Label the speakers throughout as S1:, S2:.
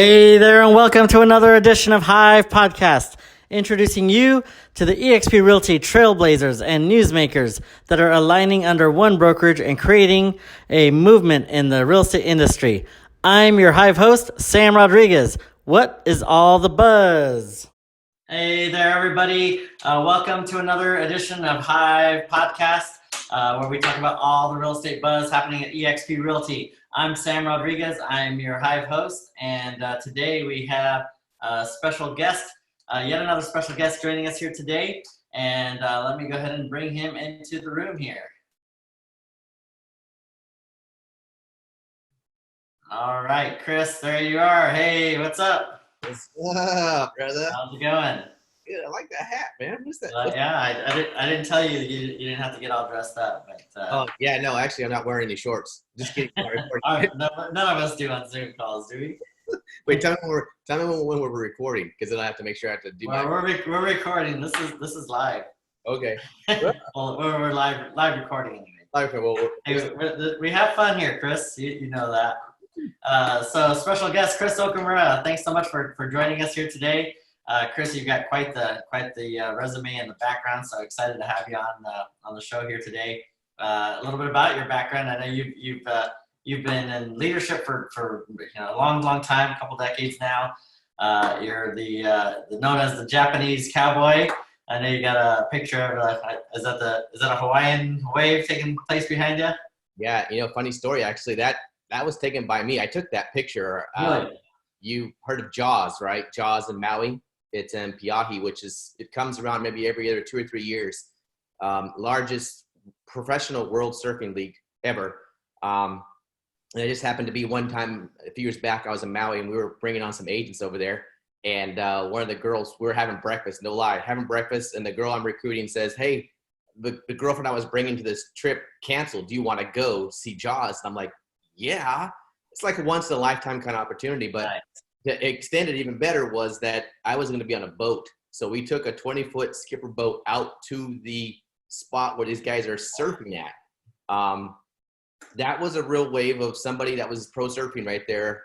S1: Hey there, and welcome to another edition of HiiVE Podcast, introducing you to the eXp Realty trailblazers and newsmakers that are aligning under one brokerage and creating a movement in the real estate industry. I'm your HiiVE host, Sam Rodriguez. What is all the buzz? Hey there, everybody. Welcome to another edition of HiiVE Podcast, where we talk about all the real estate buzz happening at eXp Realty. I'm Sam Rodriguez. I'm your HiiVE host, and today we have a special guest, yet another special guest joining us here today. And let me go ahead and bring him into the room here. All right, Chris, there you are. Hey, what's up?
S2: What's up, brother?
S1: How's it going?
S2: Good. I like that hat, man. What's that?
S1: Yeah, I didn't tell you that you didn't have to get all dressed up, but
S2: Oh, yeah, no, actually, I'm not wearing any shorts. Just kidding.
S1: all right, none of us do on Zoom calls, do we?
S2: Wait, tell me when we're recording, because then I have to make sure I have to do
S1: Well, we're recording. This is live.
S2: Okay.
S1: Well, we're live recording anyway.
S2: Okay, well,
S1: Hey, we have fun here, Chris. You know that. So special guest Chris Okamura. Thanks so much for joining us here today. Chris, you've got quite the resume and the background. So excited to have you on the show here today. A little bit about your background. I know you've been in leadership for a long time, a couple decades now. You're the known as the Japanese Cowboy. I know you got a picture of is that a Hawaiian wave taking place behind you?
S2: yeah, funny story, actually. That was taken by me. I took that picture.
S1: Really?
S2: You heard of Jaws, right? Jaws in Maui. It's in Piahi, it comes around maybe every other 2 or 3 years. Largest professional world surfing league ever. And it just happened to be one time a few years back, I was in Maui and we were bringing on some agents over there. And one of the girls, we were having breakfast, no lie, having breakfast. And the girl I'm recruiting says, hey, the girlfriend I was bringing to this trip canceled. Do you want to go see Jaws? And I'm like, yeah. It's like a once in a lifetime kind of opportunity. But
S1: Right.
S2: to extend it even better was that I was going to be on a boat. So we took a 20-foot skipper boat out to the spot where these guys are surfing at. That was a real wave of somebody that was pro surfing right there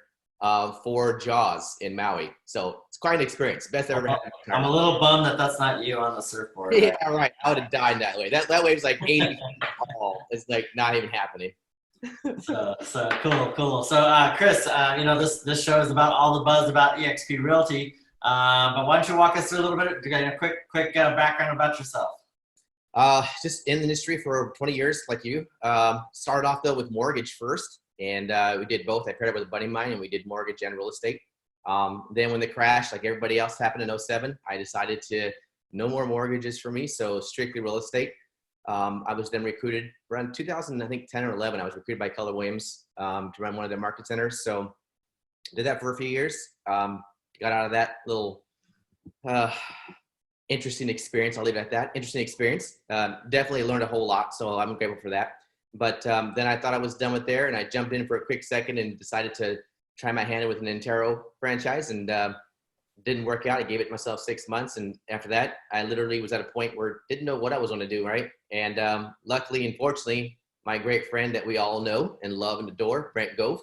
S2: for Jaws in Maui. So it's quite an experience. Best I've ever had.
S1: I'm a little bummed that that's not you on the surfboard.
S2: Yeah, right. I would have died that way. That wave's like 80 feet tall. It's like not even happening.
S1: So cool. So Chris, this show is about all the buzz about eXp Realty. But why don't you walk us through a little bit, a quick background about yourself?
S2: Just in the industry for 20 years, like you. Started off though with mortgage first, and we did both. I paired up with a buddy of mine, and we did mortgage and real estate. Then when the crash, like everybody else, happened in '07, I decided to no more mortgages for me, so strictly real estate. I was then recruited around 2000, I think 10 or 11. I was recruited by Keller Williams to run one of their market centers. So did that for a few years. Got out of that little interesting experience. I'll leave it at that. Interesting experience. Definitely learned a whole lot. So I'm grateful for that. But then I thought I was done with there, and I jumped in for a quick second and decided to try my hand with an Intero franchise, and didn't work out. I gave it myself 6 months, and after that, I literally was at a point where didn't know what I was going to do, right? And luckily and fortunately, my great friend that we all know and love and adore, Brent Gove,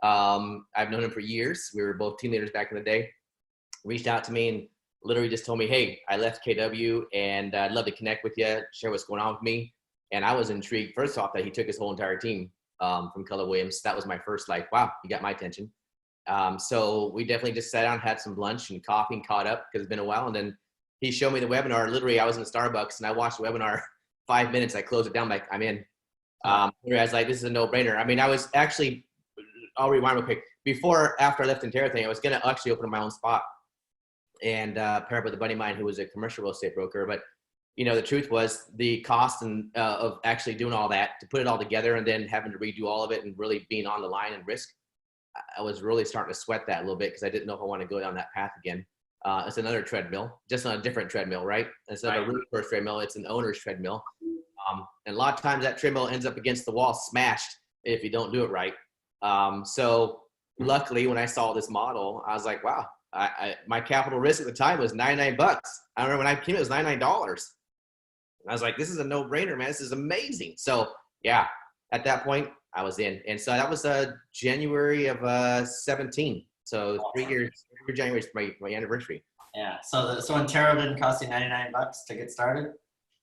S2: I've known him for years. We were both team leaders back in the day. Reached out to me and literally just told me, hey, I left KW and I'd love to connect with you, share what's going on with me. And I was intrigued, first off, that he took his whole entire team from Keller Williams. That was my first, like, wow, you got my attention. So we definitely just sat down, had some lunch and coffee and caught up because it's been a while. And then he showed me the webinar. Literally, I was in the Starbucks and I watched the webinar 5 minutes. I closed it down, like, I'm in. Whereas, like, this is a no-brainer. I mean, I was actually, I'll rewind real quick. After I left Intero thing, I was going to actually open my own spot and pair up with a buddy of mine who was a commercial real estate broker. But, the truth was the cost of actually doing all that, to put it all together and then having to redo all of it and really being on the line and risk, I was really starting to sweat that a little bit because I didn't know if I want to go down that path again. It's another treadmill, just on a different treadmill, right? Instead of a roof first treadmill, it's an owner's treadmill. And a lot of times that treadmill ends up against the wall, smashed if you don't do it right. So luckily, when I saw this model, I was like, wow, my capital risk at the time was $99. I remember when I came, it was $99. And I was like, this is a no-brainer, man. This is amazing. So yeah, at that point, I was in. And so that was January of 17. So 3 years, every January is my anniversary.
S1: Yeah. So Intero didn't cost you $99 to get started?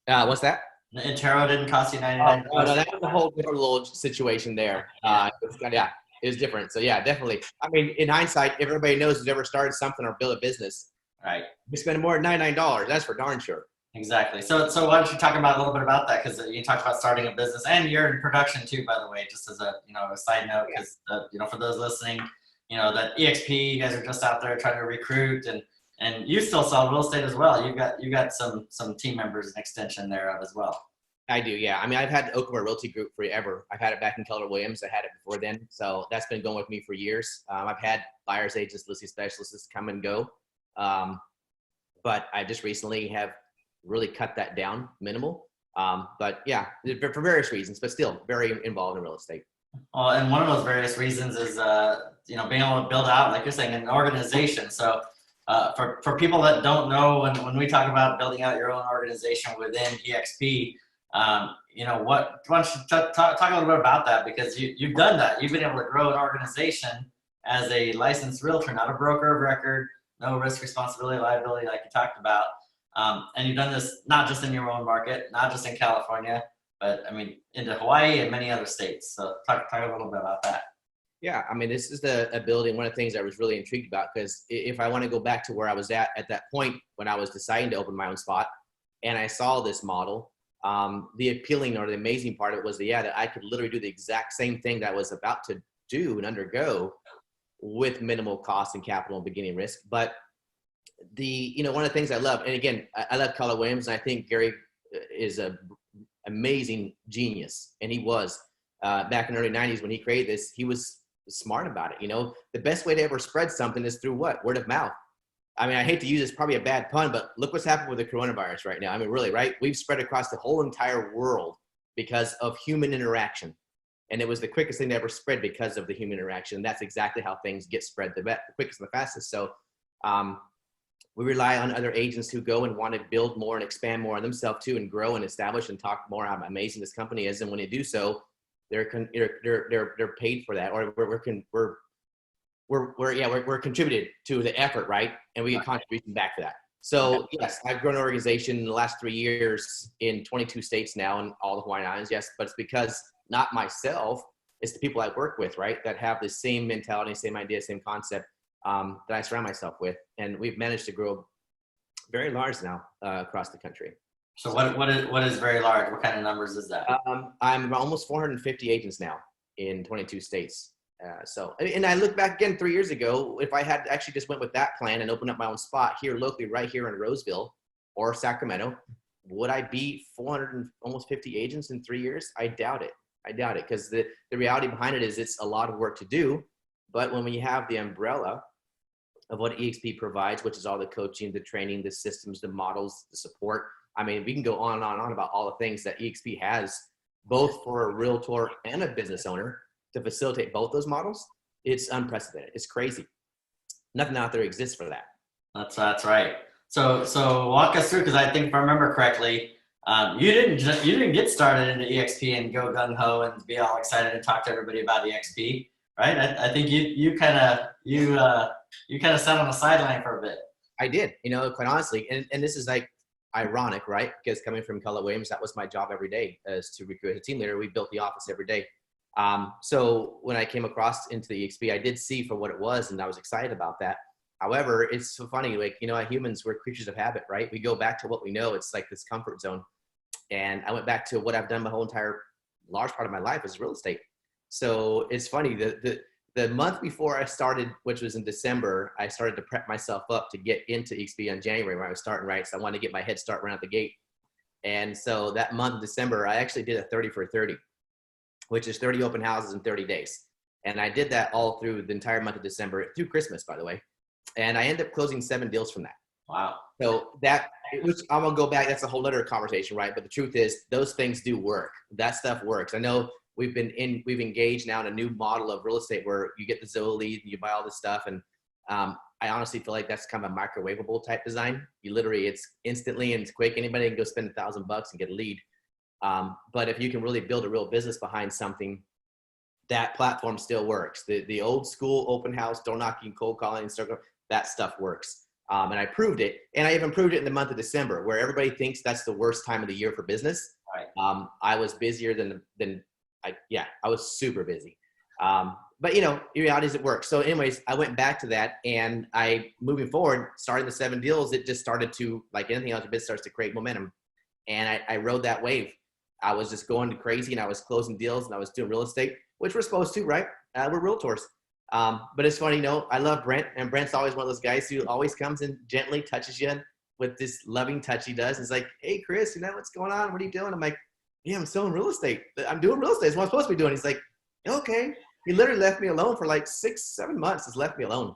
S2: What's that?
S1: Intero didn't cost you $99?
S2: No, that was a whole different little situation there. It was different. So yeah, definitely. I mean, in hindsight, if everybody knows who's ever started something or built a business,
S1: Right.
S2: you spend more than $99. That's for darn sure.
S1: Exactly. So why don't you talk about a little bit about that? Because you talked about starting a business, and you're in production too, by the way. Just as a a side note, because for those listening, that eXp, you guys are just out there trying to recruit, and you still sell real estate as well. You got some team members and extension thereof as well.
S2: I do, yeah. I mean, I've had Okamura Realty Group forever. I've had it back in Keller Williams. I had it before then, so that's been going with me for years. I've had buyers agents, listing specialists come and go, but I just recently have really cut that down, minimal. But yeah, for various reasons, but still very involved in real estate.
S1: Well, and one of those various reasons is being able to build out, like you're saying, an organization. So for people that don't know, when we talk about building out your own organization within eXp, why don't you talk a little bit about that, because you've done that. You've been able to grow an organization as a licensed realtor, not a broker of record, no risk, responsibility, liability, like you talked about. And you've done this not just in your own market, not just in California, but I mean, into Hawaii and many other states. So talk a little bit about that.
S2: Yeah, I mean, this is the ability. One of the things I was really intrigued about, because if I want to go back to where I was at that point when I was deciding to open my own spot, and I saw this model, the appealing or the amazing part of it was that I could literally do the exact same thing that I was about to do and undergo with minimal cost and capital and beginning risk. But one of the things I love, and again, I love Keller Williams, and I think Gary is a amazing genius, and he was back in the early 90s when he created this. He was smart about it. The best way to ever spread something is through what? Word of mouth. I mean, I hate to use this, probably a bad pun, but look what's happened with the coronavirus right now. I mean, really, right? We've spread across the whole entire world because of human interaction. And it was the quickest thing to ever spread because of the human interaction. And that's exactly how things get spread the quickest and the fastest. So we rely on other agents who go and want to build more and expand more on themselves too, and grow and establish and talk more how amazing this company is. And when they do so, they're paid for that, or we're contributed to the effort, right? And we get contribution back for that. So yes, I've grown an organization in the last 3 years in 22 states now and all the Hawaiian Islands. Yes, but it's because not myself, it's the people I work with, right? That have the same mentality, same idea, same concept that I surround myself with. And we've managed to grow very large now across the country.
S1: So what is very large? What kind of numbers is that?
S2: I'm almost 450 agents now in 22 states. And I look back again 3 years ago, if I had actually just went with that plan and opened up my own spot here locally, right here in Roseville or Sacramento, would I be 400 and almost 50 agents in 3 years? I doubt it. Because the reality behind it is it's a lot of work to do. But when we have the umbrella of what eXp provides, which is all the coaching, the training, the systems, the models, the support. I mean, we can go on and on and on about all the things that eXp has, both for a realtor and a business owner, to facilitate both those models. It's unprecedented. It's crazy. Nothing out there exists for that.
S1: That's right. So walk us through, because I think if I remember correctly, you didn't get started into eXp and go gung ho and be all excited and talk to everybody about eXp, right? I think you kind of sat on the sideline for a bit.
S2: I did, quite honestly, and this is like ironic, right? Because coming from Keller Williams, that was my job every day, as to recruit a team leader. We built the office every day. So when I came across into the eXp, I did see for what it was, and I was excited about that. However, it's so funny, like, humans, we're creatures of habit, right? We go back to what we know. It's like this comfort zone. And I went back to what I've done my whole entire large part of my life is real estate. So it's funny, the month before I started, which was in December, I started to prep myself up to get into eXp in January when I was starting, right? So I wanted to get my head start right out the gate. And so that month of December, I actually did a 30 for 30, which is 30 open houses in 30 days. And I did that all through the entire month of December, through Christmas, by the way. And I ended up closing 7 deals from that.
S1: Wow.
S2: So which I'm gonna go back, that's a whole other conversation, right? But the truth is, those things do work. That stuff works. I know we've engaged now in a new model of real estate where you get the Zillow lead and you buy all this stuff. And I honestly feel like that's kind of a microwavable type design. You literally, it's instantly and it's quick. Anybody can go spend $1,000 and get a lead. But if you can really build a real business behind something, that platform still works. The old school open house, door knocking, cold calling, circle, that stuff works. And I proved it. And I even proved it in the month of December, where everybody thinks that's the worst time of the year for business.
S1: Right.
S2: I was busier I was super busy. But in reality is it works. So anyways, I went back to that, and moving forward, starting the 7 deals, it just started to, like anything else, business starts to create momentum. And I rode that wave. I was just going crazy, and I was closing deals, and I was doing real estate, which we're supposed to, right? We're realtors. But it's funny, I love Brent, and Brent's always one of those guys who always comes and gently touches you with this loving touch he does. It's like, hey, Chris, what's going on? What are you doing? I'm like, yeah, I'm selling real estate. I'm doing real estate. It's what I'm supposed to be doing. He's like, okay. He literally left me alone for like 6-7 months. Just left me alone.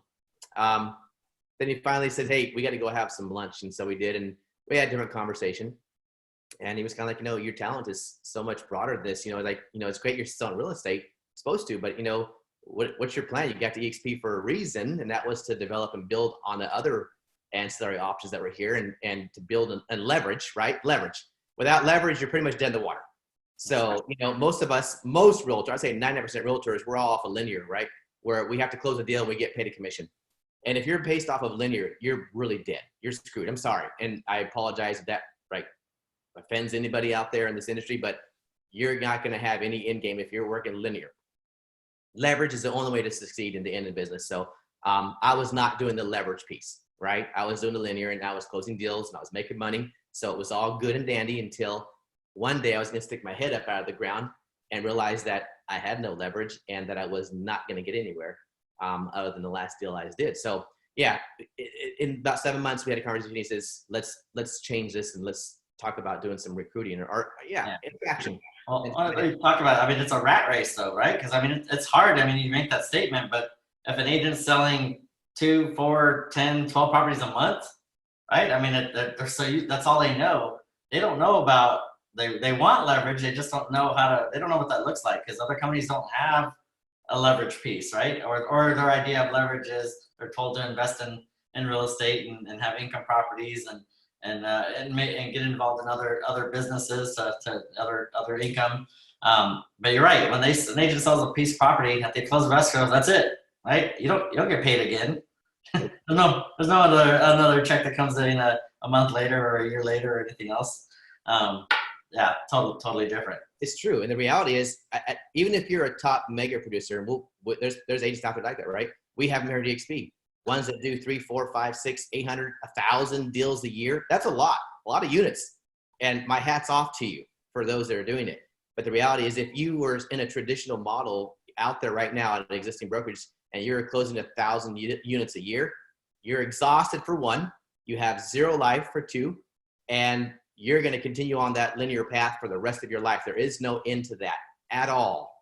S2: Then he finally said, hey, we got to go have some lunch. And so we did, and we had a different conversation. And he was kind of like, your talent is so much broader than this. It's great you're selling real estate, supposed to, but what's your plan? You got to eXp for a reason, and that was to develop and build on the other ancillary options that were here, and to build and leverage, right? Leverage. Without leverage, you're pretty much dead in the water. So, most realtors, I'd say 99% realtors, we're all off of linear, right? Where we have to close a deal and we get paid a commission. And if you're based off of linear, you're really dead. You're screwed. I'm sorry. And I apologize if that, right, offends anybody out there in this industry, but you're not going to have any end game if you're working linear. Leverage is the only way to succeed in the end of business. So I was not doing the leverage piece, right? I was doing the linear, and I was closing deals, and I was making money. So it was all good and dandy until one day I was going to stick my head up out of the ground and realize that I had no leverage, and that I was not going to get anywhere other than the last deal I did. So yeah, in about 7 months, we had a conversation. He says, let's change this, and let's talk about doing some recruiting or interaction.
S1: Well, you talk about, it's a rat race though, right? Because it's hard. You make that statement, but if an agent's selling 2, 4, 10, 12 properties a month, right? That's all they know. They don't know about, they want leverage. They just don't know they don't know what that looks like, because other companies don't have a leverage piece, right? Or their idea of leverage is they're told to invest in real estate and have income properties and get involved in other businesses to other income. But you're right. When an agent sells a piece of property, if they close the escrow, that's it, right? You don't get paid again. there's no another check that comes in a month later or a year later or anything else. Totally different.
S2: It's true, and the reality is, even if you're a top mega producer, there's agents out there like that, right? We have them here at eXp. Ones that do 3, 4, 5, 6, 800, 1,000 deals a year. That's a lot of units. And my hat's off to you for those that are doing it. But the reality is, if you were in a traditional model out there right now at an existing brokerage, and you're closing 1,000 units a year, you're exhausted for one, you have zero life for two, and you're going to continue on that linear path for the rest of your life. There is no end to that at all,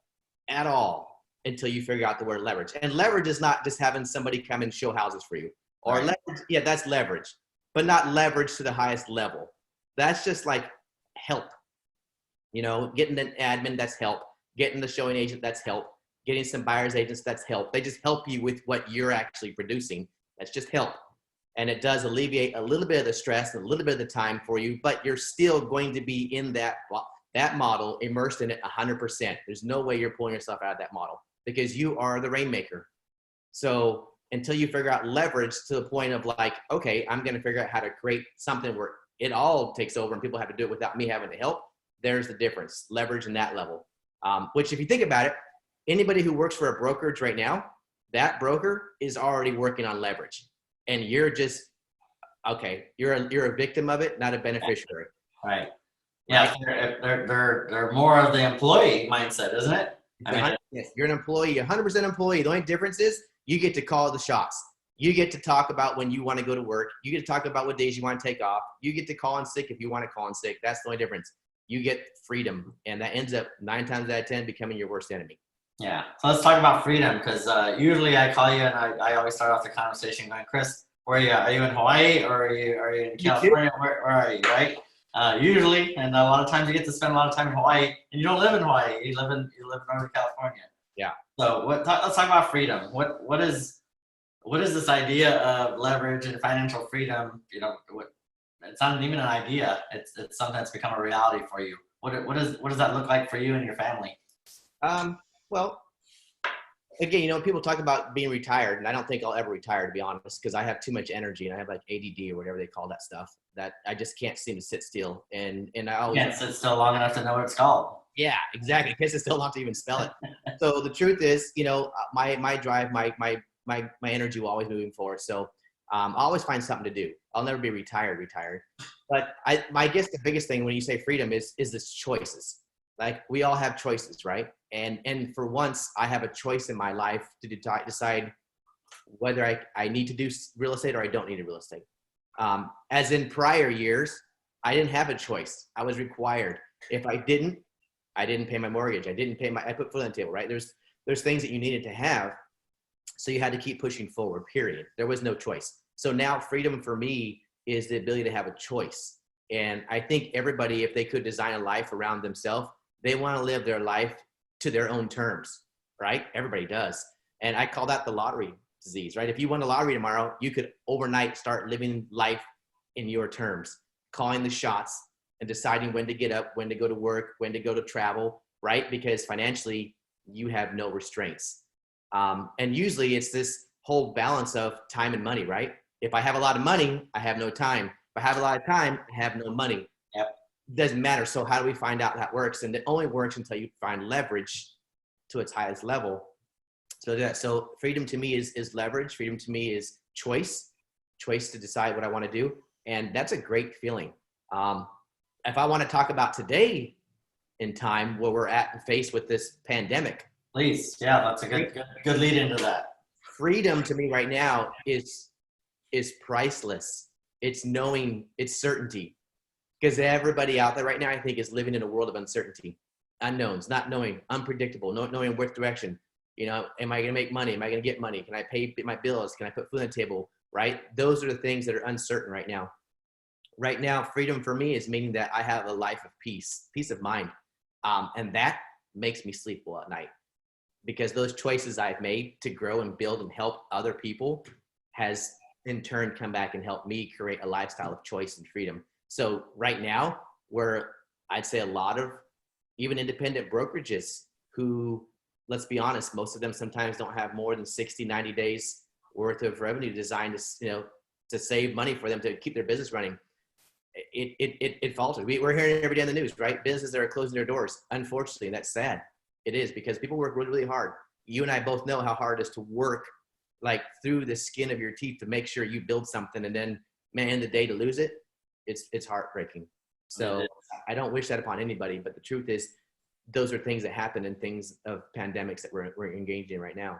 S2: until you figure out the word leverage. And leverage is not just having somebody come and show houses for you. Or
S1: right.
S2: Leverage, yeah, that's leverage, but not leverage to the highest level. That's just like help. Getting an admin, that's help. Getting the showing agent, that's help. Getting some buyer's agents, that's help. They just help you with what you're actually producing. That's just help. And it does alleviate a little bit of the stress and a little bit of the time for you, but you're still going to be in that model, immersed in it 100%. There's no way you're pulling yourself out of that model, because you are the rainmaker. So until you figure out leverage to the point of like, okay, I'm going to figure out how to create something where it all takes over and people have to do it without me having to help, there's the difference, leverage in that level. Which if you think about it, anybody who works for a brokerage right now, that broker is already working on leverage. And you're just, okay, you're a victim of it, not a beneficiary.
S1: Right. Yeah, they're more of the employee mindset, isn't it?
S2: Yes, you're an employee, 100% employee. The only difference is you get to call the shots. You get to talk about when you want to go to work. You get to talk about what days you want to take off. You get to call in sick if you want to call in sick. That's the only difference. You get freedom, and that ends up 9 times out of 10 becoming your worst enemy.
S1: Yeah. So let's talk about freedom, because usually I call you and I always start off the conversation going, Chris, where are you? Are you in Hawaii, or are you in California? Where are you, right? Usually, and a lot of times you get to spend a lot of time in Hawaii, and you don't live in Hawaii. You live in Northern California.
S2: Yeah.
S1: So let's talk about freedom. What is this idea of leverage and financial freedom? It's not even an idea. It's something that's become a reality for you. What does that look like for you and your family?
S2: Well, again, people talk about being retired, and I don't think I'll ever retire, to be honest, because I have too much energy and I have like ADD or whatever they call that stuff that I just can't seem to sit still. And I always
S1: Can't sit still long enough to know what it's called.
S2: yeah, exactly. Because it's still not to even spell it. So the truth is, my drive, my energy will always moving forward. So I always find something to do. I'll never be retired. But I guess the biggest thing when you say freedom is this choices. Like we all have choices, right? And for once, I have a choice in my life to decide whether I need to do real estate or I don't need to real estate. As in prior years, I didn't have a choice. I was required. If I didn't pay my mortgage. I put food on the table, right? There's things that you needed to have. So you had to keep pushing forward, period. There was no choice. So now freedom for me is the ability to have a choice. And I think everybody, if they could design a life around themselves, they want to live their life to their own terms, right? Everybody does. And I call that the lottery disease, right? If you won the lottery tomorrow, you could overnight start living life in your terms, calling the shots, and deciding when to get up, when to go to work, when to go to travel, right? Because financially, you have no restraints. And usually it's this whole balance of time and money, right? If I have a lot of money, I have no time. If I have a lot of time, I have no money.
S1: Yep.
S2: It doesn't matter. So how do we find out that works? And it only works until you find leverage to its highest level. So freedom to me is leverage. Freedom to me is choice to decide what I want to do. And that's a great feeling. If I want to talk about today in time where we're faced with this pandemic.
S1: Please. Yeah, that's a good lead into that.
S2: Freedom to me right now is priceless. It's knowing, it's certainty. Because everybody out there right now, I think, is living in a world of uncertainty, unknowns, not knowing, unpredictable, not knowing which direction. Am I going to make money? Am I going to get money? Can I pay my bills? Can I put food on the table? Right? Those are the things that are uncertain right now. Right now, freedom for me is meaning that I have a life of peace of mind. And that makes me sleep well at night because those choices I've made to grow and build and help other people has in turn come back and helped me create a lifestyle of choice and freedom. So right now, where I'd say a lot of even independent brokerages who, let's be honest, most of them sometimes don't have more than 60, 90 days worth of revenue designed to save money for them to keep their business running. It faltered. We're hearing every day on the news, right? Businesses that are closing their doors. Unfortunately, that's sad. It is because people work really, really hard. You and I both know how hard it is to work like through the skin of your teeth to make sure you build something, and then man, in the day to lose it, it's heartbreaking. So I don't wish that upon anybody, but the truth is those are things that happen and things of pandemics that we're engaged in right now.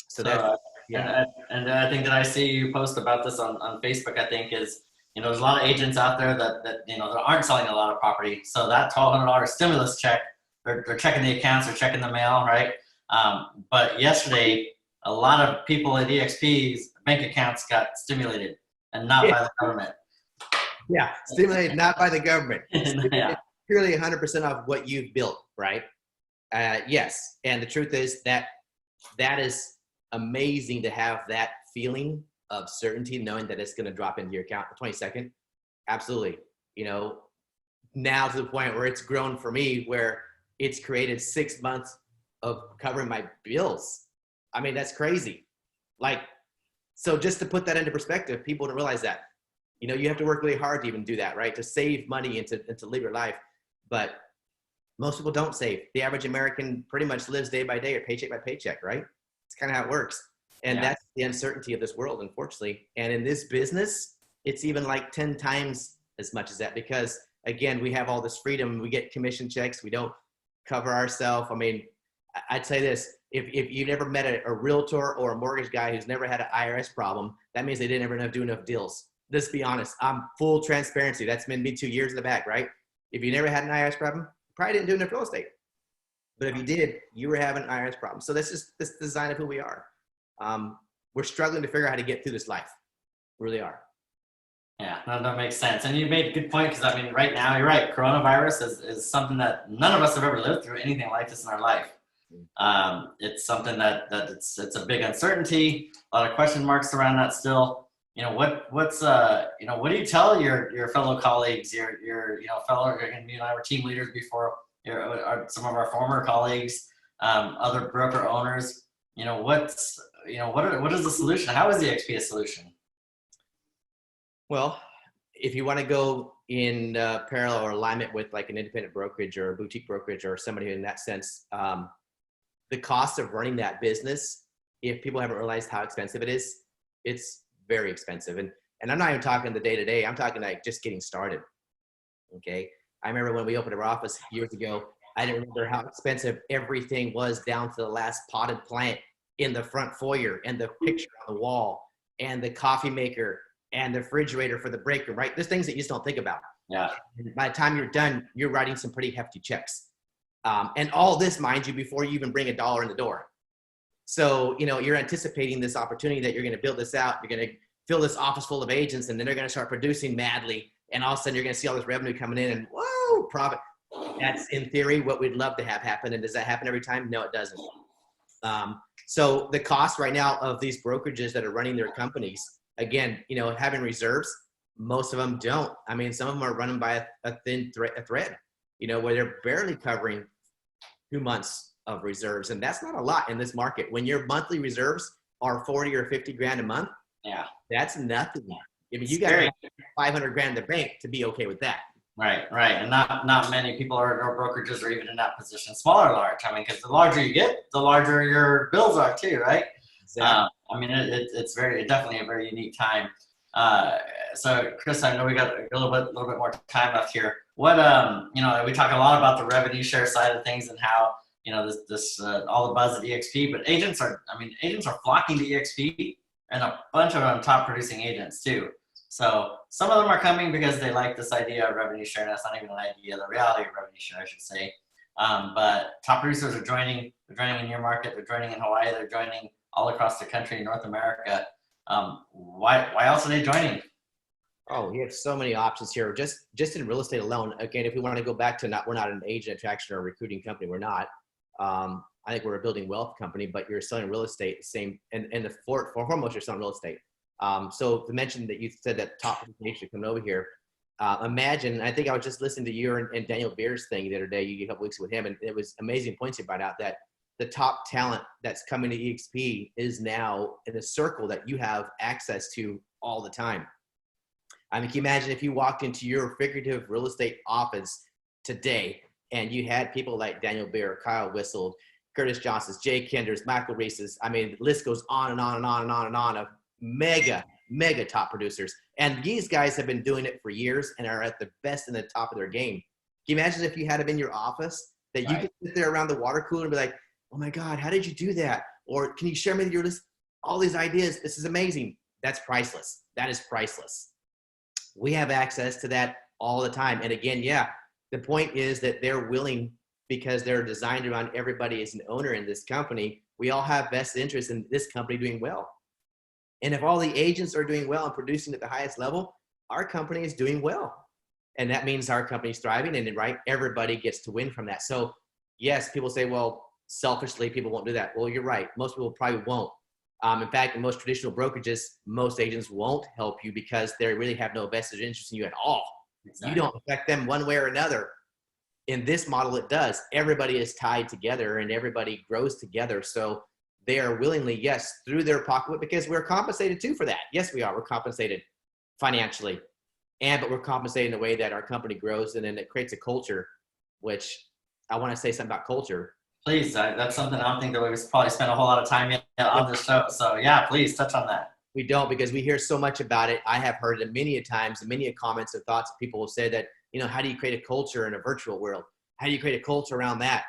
S2: So that's yeah.
S1: And I think that I see you post about this on Facebook, I think is, there's a lot of agents out there that that aren't selling a lot of property. So that $1,200 stimulus check, they're checking the accounts, they're checking the mail, right? But yesterday, a lot of people at eXp's bank accounts got stimulated and not by the government.
S2: Yeah, stimulated not by the government.
S1: Yeah.
S2: Purely 100% of what you've built, right? Yes, and the truth is that is amazing to have that feeling of certainty, knowing that it's going to drop into your account the 22nd. Absolutely. Now to the point where it's grown for me, where it's created 6 months of covering my bills. I mean, that's crazy. So just to put that into perspective, people don't realize that. You have to work really hard to even do that, right? To save money and to live your life. But most people don't save. The average American pretty much lives day by day or paycheck by paycheck, right? It's kind of how it works. And that's the uncertainty of this world, unfortunately. And in this business, it's even like 10 times as much as that because, again, we have all this freedom. We get commission checks. We don't cover ourselves. I mean, I'd say this. If you've never met a realtor or a mortgage guy who's never had an IRS problem, that means they didn't ever do enough deals. Let's be honest. I'm full transparency. That's been me 2 years in the back, right? If you never had an IRS problem, you probably didn't do enough real estate. But if you did, you were having an IRS problem. So that's just this design of who we are. We're struggling to figure out how to get through this life. We really are.
S1: Yeah, that makes sense. And you made a good point because, I mean, right now, you're right. Coronavirus is something that none of us have ever lived through anything like this in our life. It's something that it's a big uncertainty, a lot of question marks around that still. What do you tell your fellow colleagues, your fellow, and you and I were team leaders before, some of our former colleagues, other broker owners, what is the solution? How is the eXp a solution?
S2: Well, if you want to go in parallel or alignment with like an independent brokerage or a boutique brokerage or somebody in that sense, the cost of running that business, if people haven't realized how expensive it is, it's very expensive. And I'm not even talking the day to day. I'm talking like just getting started. Okay. I remember when we opened our office years ago, I didn't remember how expensive everything was down to the last potted plant in the front foyer and the picture on the wall and the coffee maker and the refrigerator for the break room, right? There's things that you just don't think about.
S1: Yeah.
S2: And by the time you're done, you're writing some pretty hefty checks. And all this, mind you, before you even bring $1 in the door. So, you're anticipating this opportunity that you're going to build this out. You're going to fill this office full of agents, and then they're going to start producing madly. And all of a sudden, you're going to see all this revenue coming in, and whoa, profit. That's in theory what we'd love to have happen. And does that happen every time? No, it doesn't. So the cost right now of these brokerages that are running their companies, again, having reserves, most of them don't. I mean, some of them are running by a thin thread, where they're barely covering 2 months of reserves. And that's not a lot in this market. When your monthly reserves are 40 or 50 grand a month,
S1: yeah,
S2: that's nothing. I mean, you got to have 500 grand in the bank to be okay with that.
S1: Right. And not many people or brokerages are even in that position, small or large. I mean, because the larger you get, the larger your bills are too, right?
S2: Exactly.
S1: I mean, it's definitely a very unique time. So Chris, I know we got a little bit more time left here. What, we talk a lot about the revenue share side of things and how, this all the buzz at eXp, but agents are flocking to eXp, and a bunch of them top producing agents too. So some of them are coming because they like this idea of revenue share. That's not even an idea, the reality of revenue share, I should say. But top producers are joining. They're joining in your market. They're joining in Hawaii. They're joining all across the country in North America. Why else are they joining?
S2: Oh, you have so many options here. Just in real estate alone. Again, if we want to go back to we're not an agent attraction or a recruiting company. We're not. I think we're a building wealth company, but you're selling real estate. Same, and the foremost, you're selling real estate. So to mention that you said that top nation coming over here, imagine, I think I was just listening to you and Daniel Beer's thing the other day, you a couple weeks with him, and it was amazing points you brought out that the top talent that's coming to eXp is now in a circle that you have access to all the time. I mean, can you imagine if you walked into your figurative real estate office today and you had people like Daniel Beer, Kyle Whistle, Curtis Johnson, Jay Kenders, Michael Reese's, I mean, the list goes on and on and on and on and on of mega top producers. And these guys have been doing it for years and are at the best in the top of their game. Can you imagine if you had them in your office that you could sit there around the water cooler and be like, oh my God, how did you do that? Or can you share with me your list? All these ideas. This is amazing. That's priceless. That is priceless. We have access to that all the time. And again, the point is that they're willing, because they're designed around everybody as an owner in this company. We all have vested interest in this company doing well. And if all the agents are doing well and producing at the highest level, our company is doing well. And that means our company is thriving, and everybody gets to win from that. So yes, people say, well, selfishly, people won't do that. Well, you're right. Most people probably won't. In fact, in most traditional brokerages, most agents won't help you because they really have no vested interest in you at all. Exactly. You don't affect them one way or another. In this model, it does. Everybody is tied together and everybody grows together. So they are willingly, yes, through their pocketbook, because we're compensated too for that. Yes, we are. We're compensated financially, but we're compensated in a way that our company grows, and then it creates a culture, which I want to say something about culture.
S1: Please, that's something I don't think that we probably spent a whole lot of time on the show. So yeah, please touch on that.
S2: We don't, because we hear so much about it. I have heard it many a times, and many comments and thoughts. People will say that, how do you create a culture in a virtual world? How do you create a culture around that?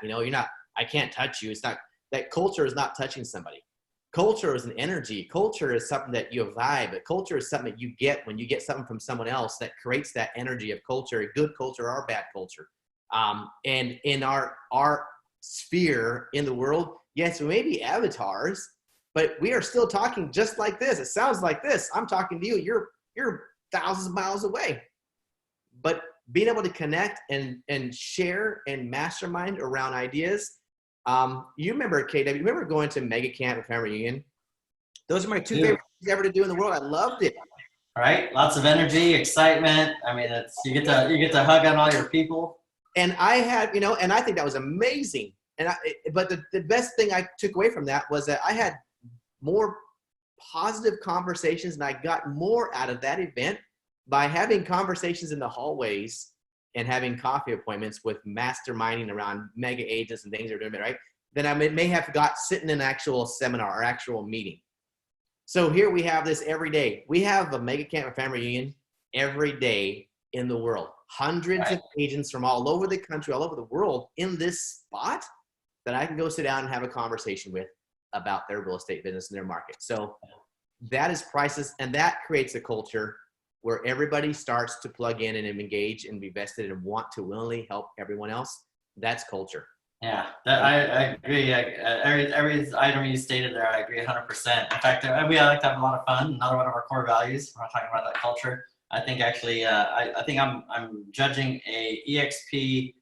S2: I can't touch you. It's not, that culture is not touching somebody. Culture is an energy. Culture is something that you vibe. But culture is something that you get when you get something from someone else that creates that energy of culture, a good culture or bad culture. And in our sphere in the world, yes, we may be avatars, but we are still talking just like this. It sounds like this. I'm talking to you. You're thousands of miles away. But being able to connect and share and mastermind around ideas. You remember, KW, you remember going to Mega Camp and Family Reunion? Those are my two favorite things ever to do in the world. I loved it.
S1: Right? Lots of energy, excitement. I mean, you get to hug on all your people.
S2: And I had, and I think that was amazing. But the best thing I took away from that was that I had more positive conversations, and I got more out of that event by having conversations in the hallways and having coffee appointments with masterminding around mega agents and things they're doing, right? Than I may have got sitting in an actual seminar or actual meeting. So here we have this every day. We have a mega camp and family reunion every day in the world. Hundreds of agents from all over the country, all over the world in this spot that I can go sit down and have a conversation with about their real estate business and their market. So that is priceless, and that creates a culture where everybody starts to plug in and engage and be vested and want to willingly help everyone else. That's culture.
S1: Yeah, I agree. Every item you stated there, I agree 100%. In fact, we like to have a lot of fun. Another one of our core values. We're talking about that culture. I think actually, I think I'm judging a EXP's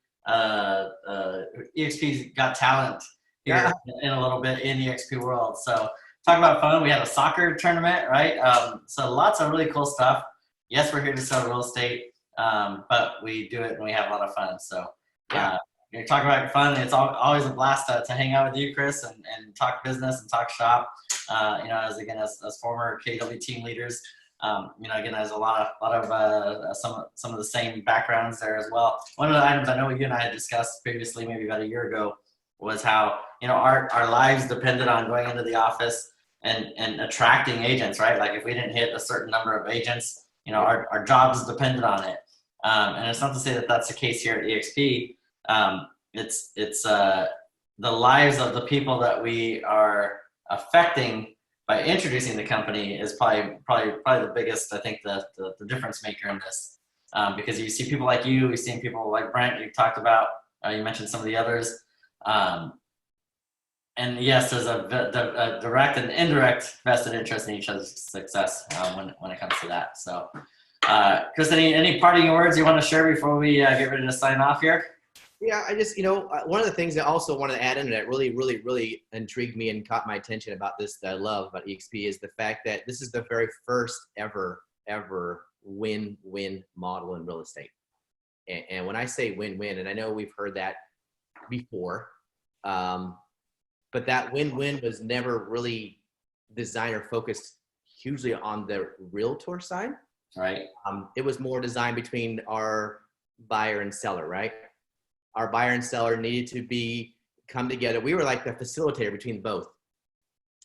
S1: Got Talent here in a little bit in the EXP world. So talk about fun. We had a soccer tournament, right? So lots of really cool stuff. Yes, we're here to sell real estate, but we do it and we have a lot of fun. So you talk about fun. It's always a blast to hang out with you, Chris, and talk business and talk shop. As former KW team leaders, again, there's a lot of some of the same backgrounds there as well. One of the items I know you and I had discussed previously, maybe about a year ago, was how our lives depended on going into the office and attracting agents, right? Like if we didn't hit a certain number of agents, our jobs depended on it. And it's not to say that that's the case here at eXp. It's the lives of the people that we are affecting by introducing the company is probably the biggest, I think, the difference maker in this. Because you see people like you've seen people like Brent, you talked about, you mentioned some of the others. And yes, there's a direct and indirect vested interest in each other's success when it comes to that. So, Chris, any parting words you want to share before we get ready to sign off here?
S2: Yeah, I just, one of the things I also wanted to add in that really, really, really intrigued me and caught my attention about this that I love about eXp is the fact that this is the very first ever win-win model in real estate. And when I say win-win, and I know we've heard that before, but that win-win was never really designed or focused hugely on the realtor side.
S1: Right.
S2: It was more designed between our buyer and seller, right? Our buyer and seller needed to come together. We were like the facilitator between both.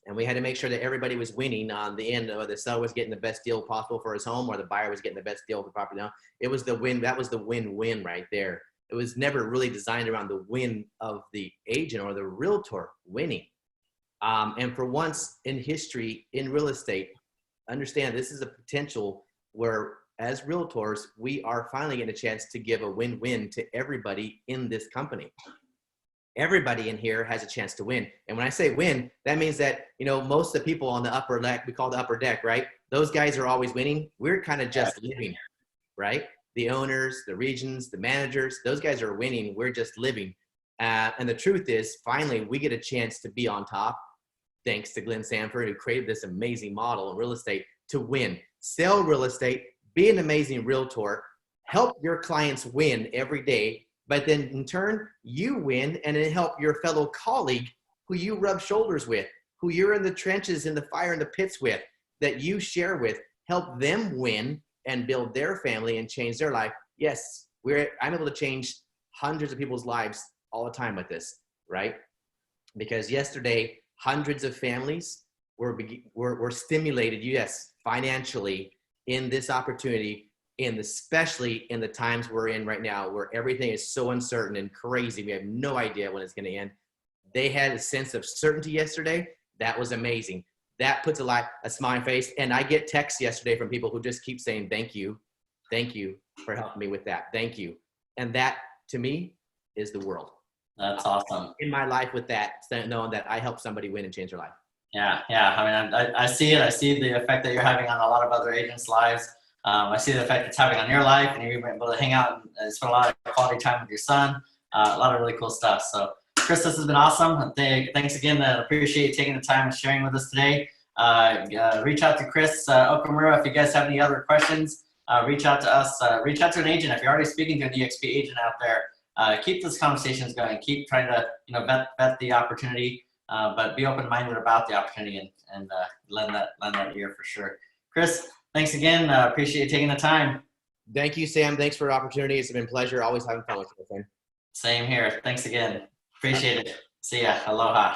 S2: And we had to make sure that everybody was winning on the end, or the seller was getting the best deal possible for his home, or the buyer was getting the best deal for the property. Now, it was the win. That was the win-win right there. It was never really designed around the win of the agent or the realtor winning. And for once in history in real estate, understand this is a potential where as realtors, we are finally getting a chance to give a win-win to everybody in this company. Everybody in here has a chance to win. And when I say win, that means that, most of the people on the upper deck, we call the upper deck, right? Those guys are always winning. We're kind of just living, right? The owners, the regions, the managers, those guys are winning. We're just living. And the truth is, finally, we get a chance to be on top, thanks to Glenn Sanford, who created this amazing model in real estate to win. Sell real estate, be an amazing realtor, help your clients win every day, but then in turn, you win and then help your fellow colleague who you rub shoulders with, who you're in the trenches, in the fire, in the pits with, that you share with, help them win and build their family and change their life. Yes, I'm able to change hundreds of people's lives all the time with this, right? Because yesterday, hundreds of families were stimulated, yes, financially, in this opportunity, especially in the times we're in right now, where everything is so uncertain and crazy. We have no idea when it's going to end. They had a sense of certainty yesterday. That was amazing. That puts a smile on my face. And I get texts yesterday from people who just keep saying, thank you for helping me with that. Thank you. And that, to me, is the world.
S1: That's awesome.
S2: In my life with that, knowing that I helped somebody win and change their life.
S1: Yeah. I mean, I see it. I see the effect that you're having on a lot of other agents' lives. I see the effect it's having on your life, and you're able to hang out and spend a lot of quality time with your son. A lot of really cool stuff. So, Chris, this has been awesome. Thanks again. Appreciate you taking the time and sharing with us today. Reach out to Chris Okamura if you guys have any other questions. Reach out to us. Reach out to an agent if you're already speaking to an eXp agent out there. keep those conversations going. Keep trying to vet the opportunity, but be open-minded about the opportunity and lend that ear for sure. Chris, thanks again. Appreciate you taking the time.
S2: Thank you, Sam. Thanks for the opportunity. It's been a pleasure. Always having fun with you, friend.
S1: Same here. Thanks again. Appreciate it. See ya. Aloha.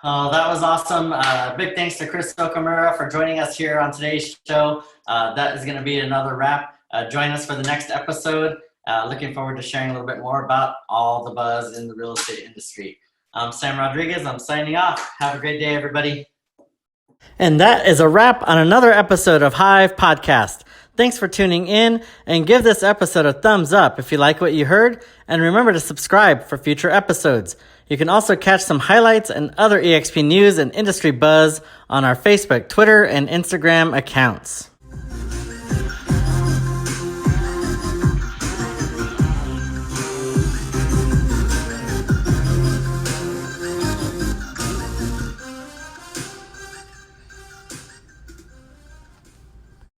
S1: Oh, that was awesome. Big thanks to Chris Okamura for joining us here on today's show. That is going to be another wrap. Join us for the next episode. Looking forward to sharing a little bit more about all the buzz in the real estate industry. I'm Sam Rodriguez. I'm signing off. Have a great day, everybody. And that is a wrap on another episode of HiiVE Podcast. Thanks for tuning in, and give this episode a thumbs up if you like what you heard, and remember to subscribe for future episodes. You can also catch some highlights and other eXp news and industry buzz on our Facebook, Twitter, and Instagram accounts.